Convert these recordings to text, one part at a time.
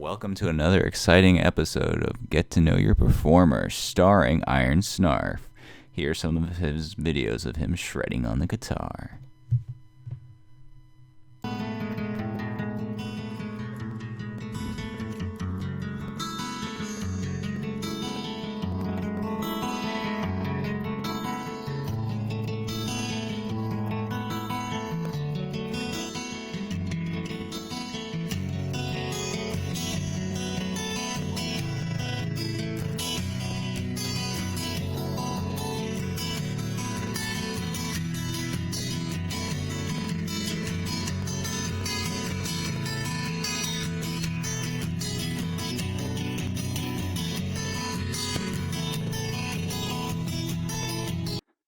Welcome to another exciting episode of Get to Know Your Performer, starring Ironsnarf. Here are some of his videos of him shredding on the guitar.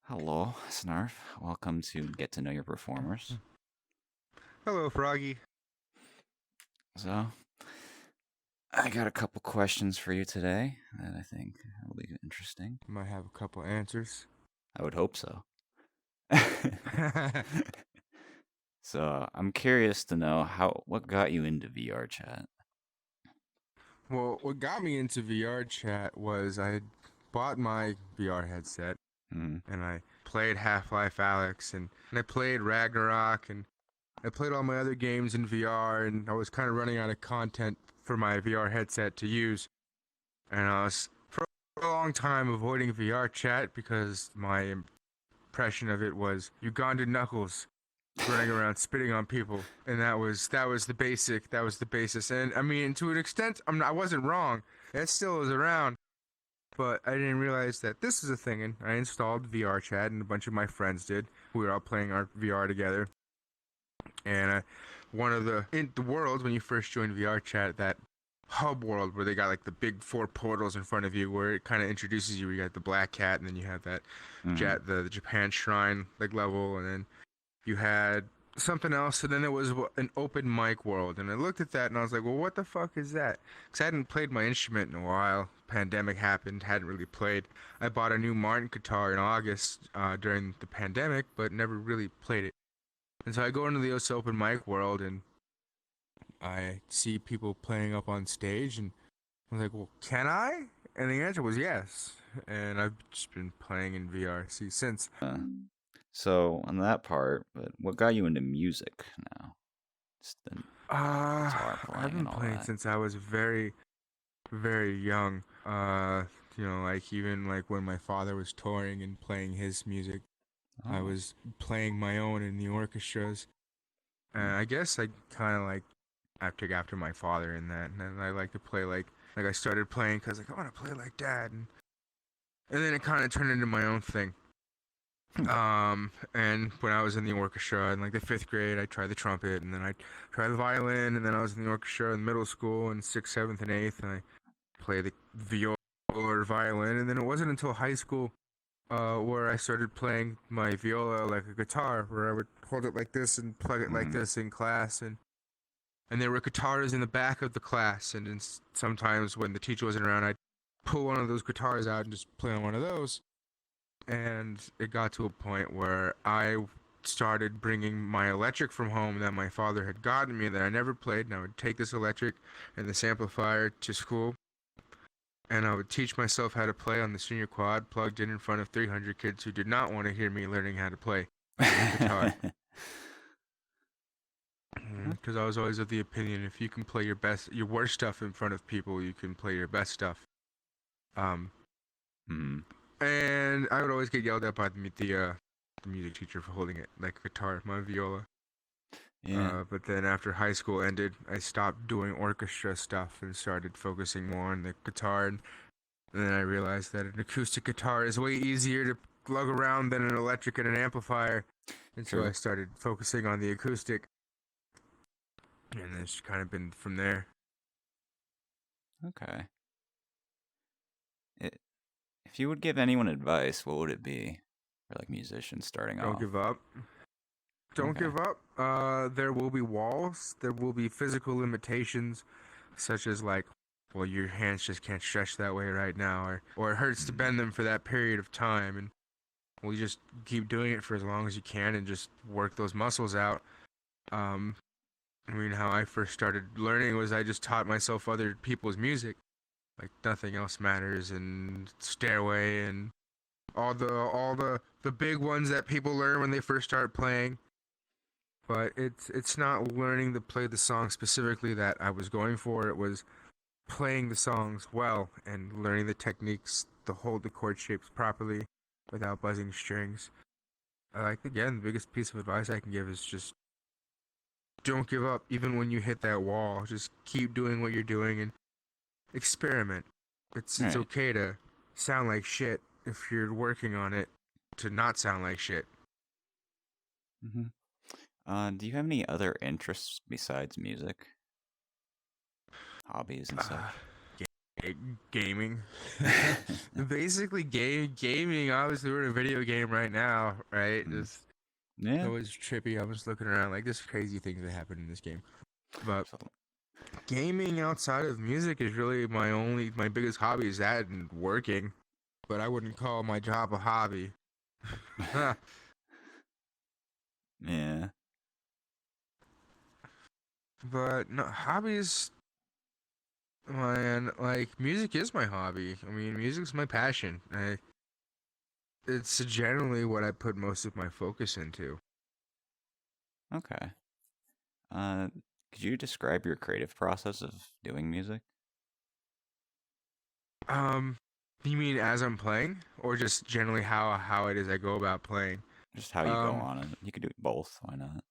Hello, Snarf. Welcome to Get to Know Your Performers. Hello, Froggy. So, I got a couple questions for you today that I think will be interesting. Might have a couple answers. I would hope so. So, I'm curious to know what got you into VR chat? Well, what got me into VR chat was I had bought my VR headset Hmm. and I played Half-Life Alyx and I played Ragnarok and I played all my other games in VR, and I was kind of running out of content for my VR headset to use. And I was for a long time avoiding VR chat because my impression of it was Ugandan Knuckles running around spitting on people, and that was the basis. And I mean, to an extent, I wasn't wrong. It still was around, but I didn't realize that this is a thing. And I installed VR chat, and a bunch of my friends did. We were all playing our VR together. And one of in the world, when you first join VR chat, that hub world where they got like the big 4 portals in front of you, where it kind of introduces you. You got the Black Cat, and then you have that the Japan Shrine like level, and then you had something else, and then there was an open mic world. And I looked at that and I was like, well, what the fuck is that? Because I hadn't played my instrument in a while. Pandemic happened, hadn't really played. I bought a new Martin guitar in August during the pandemic, but never really played it. And so I go into the open mic world and I see people playing up on stage, and I was like, well, can I? And the answer was yes. And I've just been playing in VR since. So on that part, but what got you into music now? Just the guitar I've playing been and all playing that. since I was very, very young. Like even like when my father was touring and playing his music, I was playing my own in the orchestras. And I guess I kind of like after my father in that, and then I like to play like I started playing because like I want to play like dad, and then it kind of turned into my own thing. And when I was in the orchestra in like the 5th grade, I tried the trumpet, and then I tried the violin, and then I was in the orchestra in middle school in 6th, 7th, and 8th, and I played the viola or violin, and then it wasn't until high school where I started playing my viola like a guitar, where I would hold it like this and plug it like this in class, and there were guitars in the back of the class, and then sometimes when the teacher wasn't around, I'd pull one of those guitars out and just play on one of those. And it got to a point where I started bringing my electric from home that my father had gotten me that I never played, and I would take this electric and this amplifier to school, and I would teach myself how to play on the senior quad plugged in front of 300 kids who did not want to hear me learning how to play guitar. Because I was always of the opinion, if you can play your worst stuff in front of people, you can play your best stuff. And I would always get yelled at by the music teacher for holding it like a guitar, my viola. Yeah. But then after high school ended, I stopped doing orchestra stuff and started focusing more on the guitar. And then I realized that an acoustic guitar is way easier to lug around than an electric and an amplifier. And so I started focusing on the acoustic. And it's kind of been from there. Okay. If you would give anyone advice, what would it be for like musicians starting off? Don't give up. Don't give up. There will be walls. There will be physical limitations, such as like, well, your hands just can't stretch that way right now, or it hurts to bend them for that period of time. And well, you just keep doing it for as long as you can and just work those muscles out. I mean, how I first started learning was I just taught myself other people's music, like Nothing Else Matters and Stairway and all the big ones that people learn when they first start playing. But it's not learning to play the song specifically that I was going for. It was playing the songs well and learning the techniques to hold the chord shapes properly without buzzing strings. Like again, the biggest piece of advice I can give is just don't give up even when you hit that wall. Just keep doing what you're doing and experiment. It's Right. okay to sound like shit if you're working on it to not sound like shit. Hmm. Do you have any other interests besides music? Hobbies and Uh, such? Gaming. Basically gaming. Obviously we're in a video game right now, right? Mm. Just Yeah. always trippy. I'm just looking around like there's crazy things that happen in this game. But So, gaming outside of music is really my biggest hobby is that and working. But I wouldn't call my job a hobby. yeah. But no, hobbies, man, like music is my hobby. I mean, music's my passion. It's generally what I put most of my focus into. Okay. Uh, could you describe your creative process of doing music? Um, you mean as I'm playing, or just generally how it is I go about playing? Just how you go Um, on it. You could do both. Why not?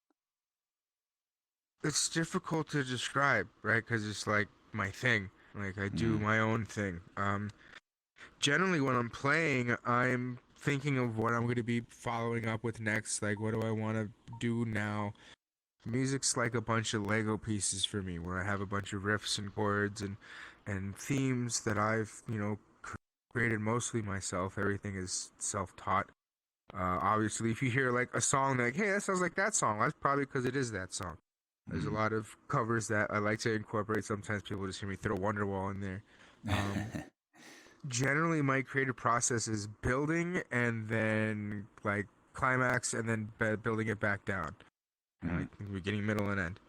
it's difficult to describe, right? Because it's like my thing. Like I do Mm. my own thing. Generally when I'm playing, I'm thinking of what I'm going to be following up with next. Like, what do I want to do now? Music's like a bunch of Lego pieces for me, where I have a bunch of riffs and chords and themes that I've created mostly myself. Everything is self-taught. Obviously, if you hear like a song like, "Hey, that sounds like that song," that's probably because it is that song. There's a Mm. lot of covers that I like to incorporate. Sometimes people just hear me throw Wonderwall in there. Um, Generally, my creative process is building and then like climax and then building it back down. Mm. Like beginning, middle, and end.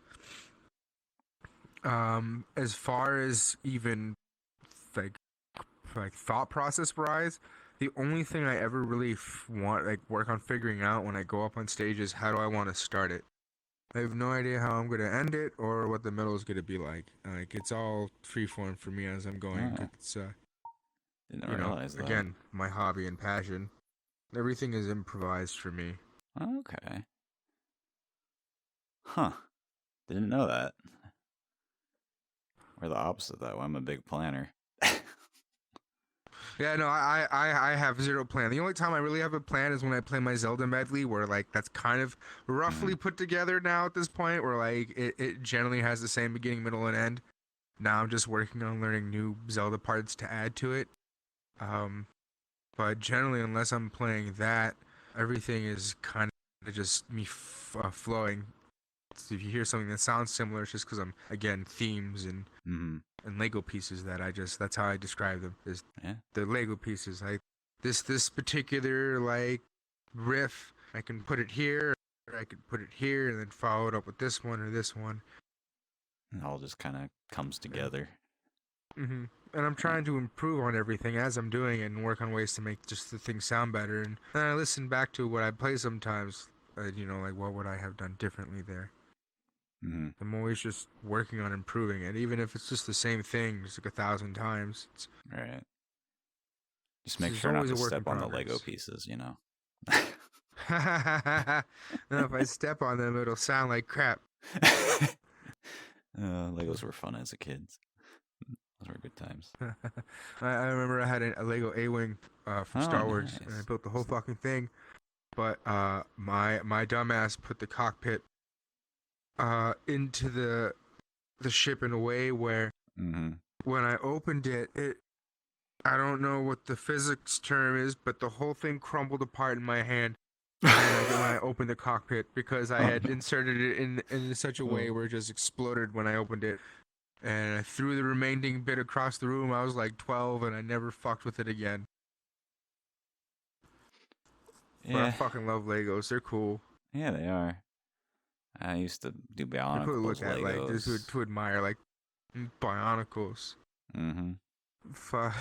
As far as even like thought process wise, the only thing I ever really want like work on figuring out when I go up on stage is how do I want to start it. I have no idea how I'm gonna end it or what the middle is gonna be like. Like it's all freeform for me as I'm going. 'Cause Oh, it's didn't realize that. again my hobby and passion. Everything is improvised for me. Okay. Huh. Didn't know that. We're the opposite of that. I'm a big planner. Yeah, no, I have zero plan. The only time I really have a plan is when I play my Zelda medley, where like that's kind of roughly Mm. put together now at this point, where like it generally has the same beginning, middle, and end. Now I'm just working on learning new Zelda parts to add to it. Um, but generally, unless I'm playing that, everything is kind of just me flowing. So if you hear something that sounds similar, it's just because I'm again themes Mm. and Lego pieces that that's how I describe them. Is Yeah. the Lego pieces. Like this particular like riff, I can put it here, or I could put it here, and then follow it up with this one or this one. It all just kind of comes And, together. and I'm Yeah. trying to improve on everything as I'm doing it and work on ways to make just the thing sound better. And then I listen back to what I play sometimes. Like what would I have done differently there? Mm. I'm always just working on improving it, even if it's just the same thing, just like 1,000 times. Right. Just make It's sure not always a to work in step on the Lego progress. pieces, you know? Now, if I step on them, it'll sound like crap. Legos were fun as a kid. Those were good times. I remember I had a Lego A-wing from Oh, Star Wars, and I nice. built the whole fucking thing. But my dumbass put the cockpit into the ship in a way where Mm-hmm. when I opened it I don't know what the physics term is, but the whole thing crumbled apart in my hand. And when I opened the cockpit, because I Oh, had no. inserted it in such a way Oh. where it just exploded when I opened it. And I threw the remaining bit across the room. I was like 12 and I never fucked with it again. But I Yeah. fucking love Legos. They're cool. Yeah, they are. I used to do People who Bionicles, look at like just Legos. to admire like Bionicles. Mm-hmm. Fuck.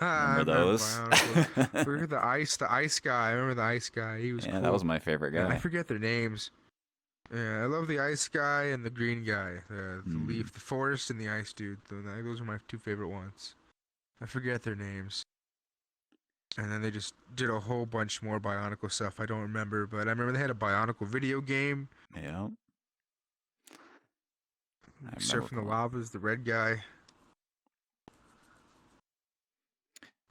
I Remember remember those? Bionicles. Remember the ice guy. I remember the ice guy. He was Yeah, that was cool. my favorite I guy. forget their names. Yeah, I love the ice guy and the green guy. The Mm. leaf, the forest, and the ice dude. Those are my two favorite ones. I forget their names. And then they just did a whole bunch more Bionicle stuff. I don't remember, but I remember they had a Bionicle video game. Yeah, I remember Surfing the going. Lava's the red guy.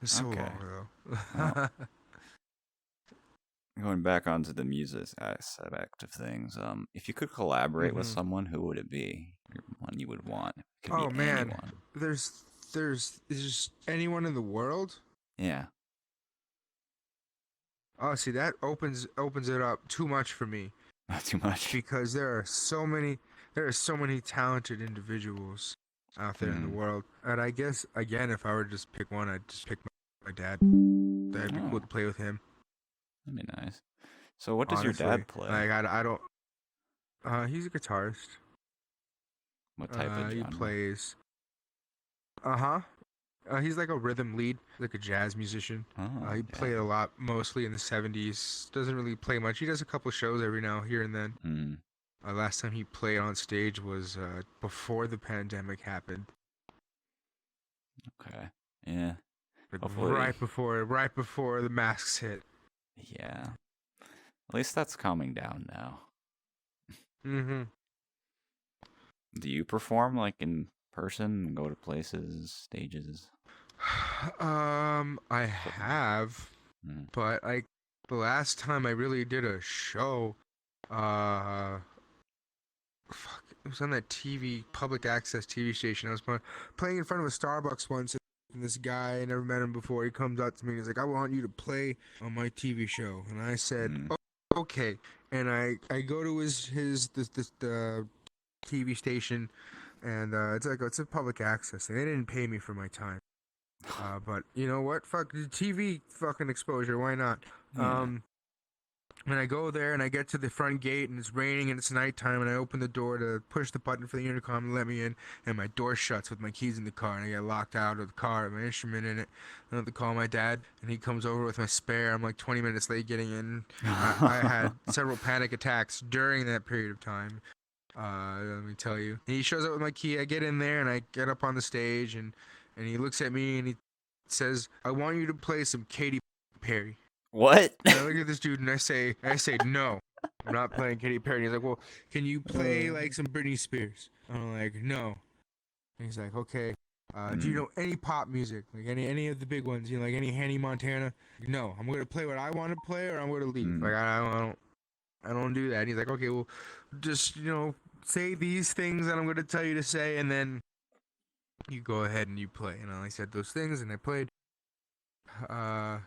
It's so Okay, long well, ago. going back onto the music aspect of things. If you could collaborate with hmm someone, who would it be? One you would want? It could be Oh man, anyone. there's just anyone in the world. Yeah, Oh, see that opens it up too much for me not too much. because there are so many talented individuals out there in the Mm. world. And I guess again, if I were to just pick one, I'd just pick my dad. That'd be cool Oh, to play with him. that'd be nice. So, what does your Honestly, dad play? like I don't. He's a guitarist. What type of He genre? plays. Uh huh. He's like a rhythm lead, like a jazz musician. Oh, He yeah. played a lot, mostly in the '70s. Doesn't really play much. He does a couple shows every now here and then. Mm, Last time he played on stage was before the pandemic happened, okay. Yeah. like Hopefully. right before the masks hit. Yeah. At least that's calming down now. Mm-hmm. Do you perform like in person, go to places, stages? I So, have, mm, but like the last time I really did a show, uh, fuck, it was on that TV, public access TV station. I was playing in front of a Starbucks once, and this guy, I never met him before. He comes up to me and he's like, "I want you to play on my TV show," and I said, mm. "Oh, okay." And I go to the TV station, and it's a public access, and they didn't pay me for my time. But you know what? Fuck the TV fucking exposure. Why not? Yeah. And I go there and I get to the front gate and it's raining and it's nighttime and I open the door to push the button for the intercom to let me in and my door shuts with my keys in the car and I get locked out of the car with my instrument in it. I have to call my dad and he comes over with my spare. I'm like 20 minutes late getting in. I had several panic attacks during that period of time. Let me tell you. And he shows up with my key. I get in there and I get up on the stage and he looks at me and he says, "I want you to play some Katy Perry." What? And I look at this dude and I say, "No, I'm not playing Katy Perry." And he's like, "Well, can you play like some Britney Spears?" I'm like, "No." And he's like, "Okay. Do you Mm, know any pop music? Like any of the big ones? You know, like any Hanny Montana?" Like, "No, I'm gonna play what I want to play, or I'm gonna leave. mm. Like I don't do that." And he's like, "Okay, well, just say these things that I'm gonna tell you to say, and then you go ahead and you play." And I said those things, and I played. Uh,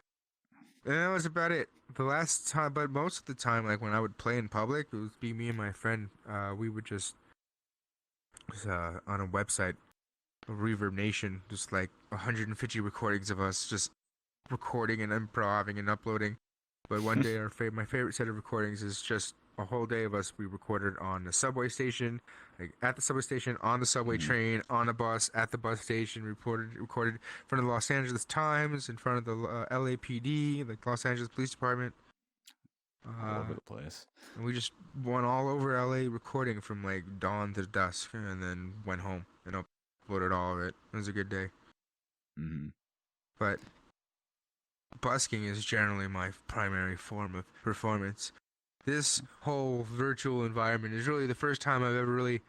And that was about it. The last time, but most of the time, like when I would play in public, it would be me and my friend. We would just on a website, Reverb Nation, just like 150 recordings of us just recording and improvising and uploading. But one day, my favorite set of recordings is just a whole day of us. We recorded on the subway station, like at the subway station, on the subway Mm. train, on a bus, at the bus station. Recorded in front of the Los Angeles Times, in front of the LAPD, like Los Angeles Police Department. All Uh, over the place. and we just went all over LA recording from like dawn to dusk, and then went home and uploaded all of it. It was a good day. Mm. But busking is generally my primary form of performance. This whole virtual environment is really the first time I've ever really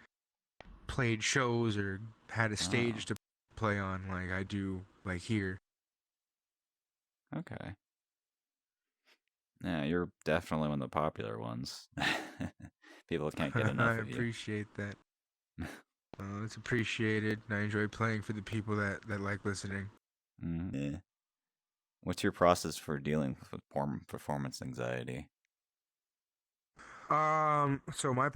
played shows or had a Oh, stage to play on like I do like here. okay. Yeah, you're definitely one of the popular ones. People can't get I enough of you. appreciate that. It's appreciated, and I enjoy playing for the people that like listening. Yeah. What's your process for dealing with performance anxiety? So my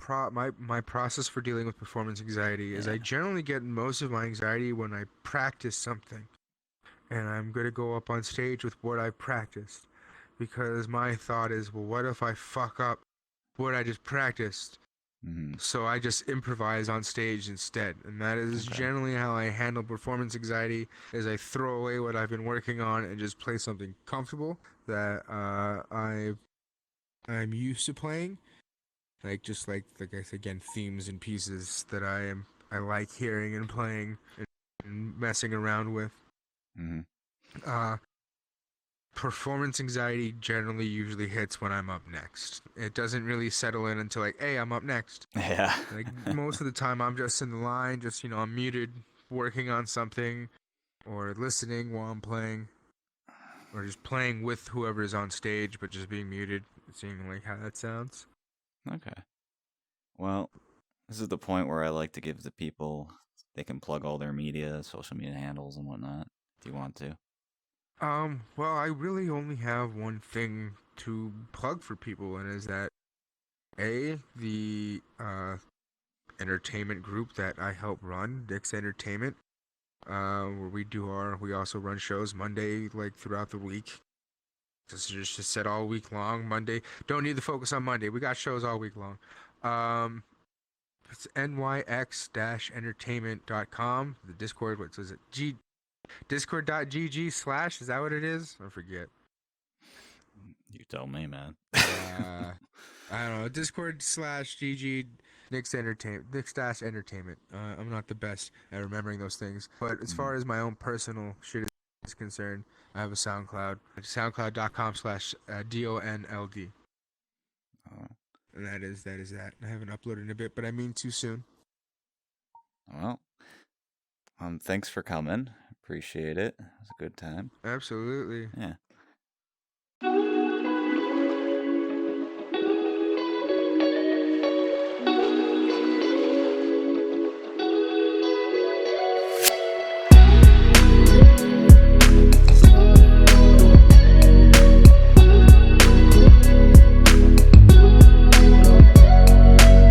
process for dealing with performance anxiety is I Yeah. generally get most of my anxiety when I practice something, and I'm gonna go up on stage with what I've practiced, because my thought is, well, what if I fuck up what I just practiced? Mm-hmm. So I just improvise on stage instead, and that is Okay. generally how I handle performance anxiety. Is I throw away what I've been working on and just play something comfortable that I'm used to playing, like just like I said again, themes and pieces that I like hearing and playing and messing around with. Mm-hmm. Uh, Performance anxiety generally usually hits when I'm up next. It doesn't really settle in until like, hey, I'm up next. Yeah. Like most of the time, I'm just in the line, just I'm muted, working on something, or listening while I'm playing, or just playing with whoever's on stage, but just being muted, seeing like how that sounds. Okay. Well, this is the point where I like to give the people they can plug all their media, social media handles, and whatnot. Do you want to? Well, I really only have one thing to plug for people, and is that the entertainment group that I help run, Dick's Entertainment, where we also run shows Monday, like throughout the week. Just set all week long. Monday, don't need to focus on Monday. We got shows all week long. Um, it's nyx-entertainment.com. The Discord, what is it? Discord.gg/ is that what it is? I forget. You tell me, man. I don't know. Discord/GG Nick's-Entertainment. I'm not the best at remembering those things. But as Mm. far as my own personal shit is concerned, I have a SoundCloud. SoundCloud.com/DONLD. Oh, And that is that. I haven't uploaded in a bit, but I mean too soon. well, thanks for coming. Appreciate it. It was a good time. Absolutely. Yeah.